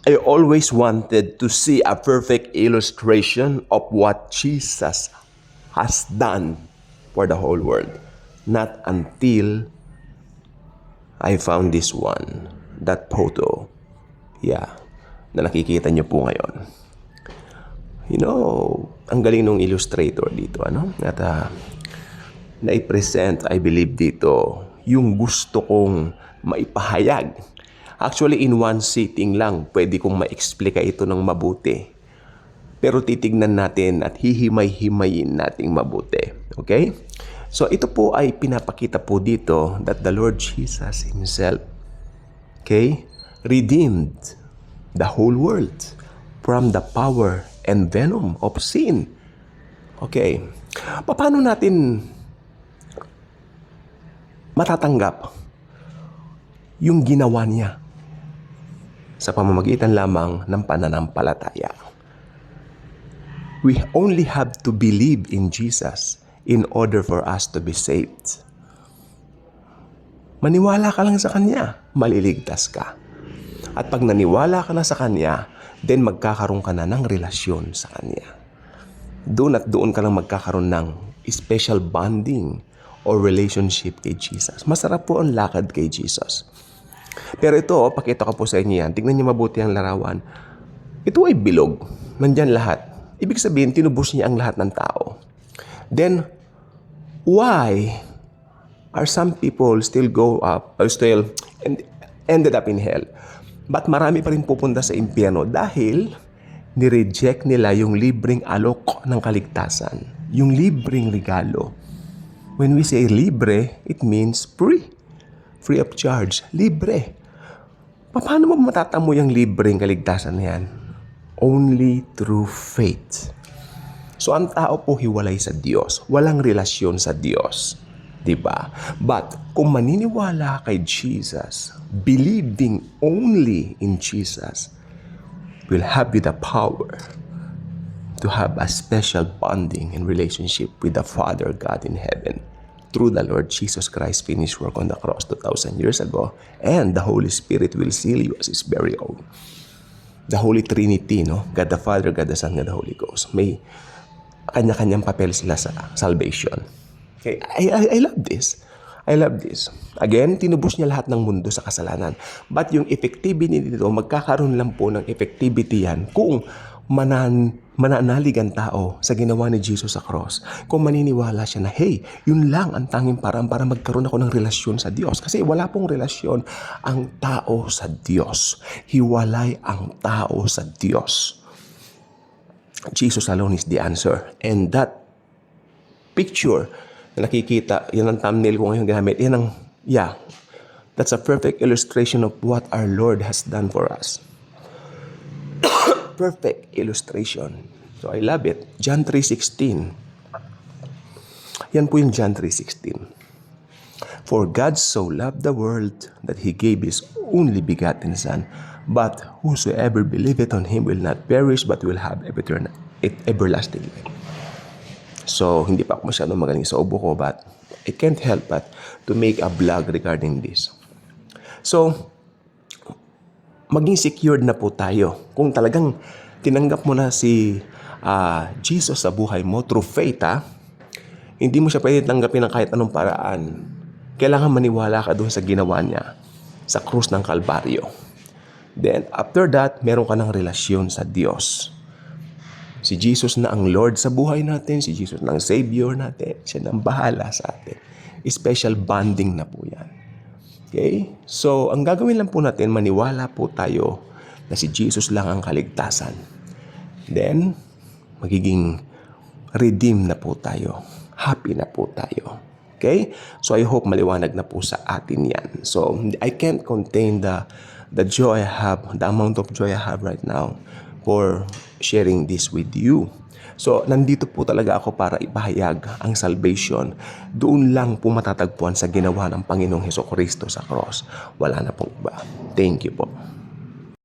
I always wanted to see a perfect illustration of what Jesus has done for the whole world. Not until I found this one, that photo. Yeah, na nakikita niyo po ngayon. You know, ang galing ng illustrator dito, ano? At na-present, I believe dito, yung gusto kong maipahayag. Actually, in one sitting lang, pwede kong ma-explica ito ng mabuti. Pero titignan natin at hihimay-himayin nating mabuti. Okay? So, ito po ay pinapakita po dito that the Lord Jesus Himself, okay, redeemed the whole world from the power and venom of sin. Okay. Paano natin matatanggap yung ginawa niya sa pamamagitan lamang ng pananampalataya? We only have to believe in Jesus in order for us to be saved. Maniwala ka lang sa Kanya, maliligtas ka. At pag naniwala ka na sa Kanya, then magkakaroon ka na ng relasyon sa Kanya. Doon at doon ka lang magkakaroon ng special bonding or relationship kay Jesus. Masarap po ang lakad kay Jesus. Pero ito, pakita ko po sa inyo yan. Tignan niyo mabuti ang larawan. Ito ay bilog. Nandyan lahat. Ibig sabihin, tinubos niya ang lahat ng tao. Then, why are some people still go up, or still ended up in hell? But marami pa rin pupunta sa impyerno dahil nireject nila yung libreng alok ng kaligtasan. Yung libreng regalo. When we say libre, it means free. Free of charge. Libre. Paano mo matatamo yung libreng kaligtasan na yan? Only through faith. So ang tao po hiwalay sa Diyos. Walang relasyon sa Diyos. Diba? But kung maniniwala kay Jesus, believing only in Jesus, will have you the power to have a special bonding and relationship with the Father God in heaven through the Lord Jesus Christ's finished work on the cross 2,000 years ago, and the Holy Spirit will seal you as His very own. The Holy Trinity, no? God the Father, God the Son, God the Holy Ghost. May kanya-kanyang papel sila sa salvation. Okay, I love this. I love this. Again, tinubos niya lahat ng mundo sa kasalanan. But yung effectivity nito, magkakaroon lang po ng effectivity yan kung mananalig ang tao sa ginawa ni Jesus sa cross. Kung maniniwala siya na, hey, yun lang ang tanging parang para magkaroon ako ng relasyon sa Diyos. Kasi wala pong relasyon ang tao sa Diyos. Hiwalay ang tao sa Diyos. Jesus alone is the answer. And that picture na nakikita, yan ang thumbnail ko ngayon gamit, yan ang, that's a perfect illustration of what our Lord has done for us. Perfect illustration. So I love it. John 3:16. Yan po yung John 3:16. For God so loved the world that He gave His only begotten Son, but whosoever believeth on Him will not perish but will have everlasting life. So, hindi pa ako masyadong magaling sa ubo ko, but I can't help but to make a vlog regarding this. So, maging secured na po tayo. Kung talagang tinanggap mo na si Jesus sa buhay mo through faith, hindi mo siya pwede tanggapin ng kahit anong paraan. Kailangan maniwala ka doon sa ginawa niya sa krus ng Kalbaryo. Then, after that, meron ka ng relasyon sa Diyos. Si Jesus na ang Lord sa buhay natin, si Jesus na ang Savior natin, siya na ang bahala sa atin. Special bonding na po yan. Okay? So, ang gagawin lang po natin, maniwala po tayo na si Jesus lang ang kaligtasan. Then, magiging redeem na po tayo. Happy na po tayo. Okay? So, I hope maliwanag na po sa atin yan. So, I can't contain the joy I have, the amount of joy I have right now for sharing this with you. So, nandito po talaga ako para ipahayag ang salvation. Doon lang po matatagpuan sa ginawa ng Panginoong Hesukristo sa cross. Wala na pong iba. Thank you po.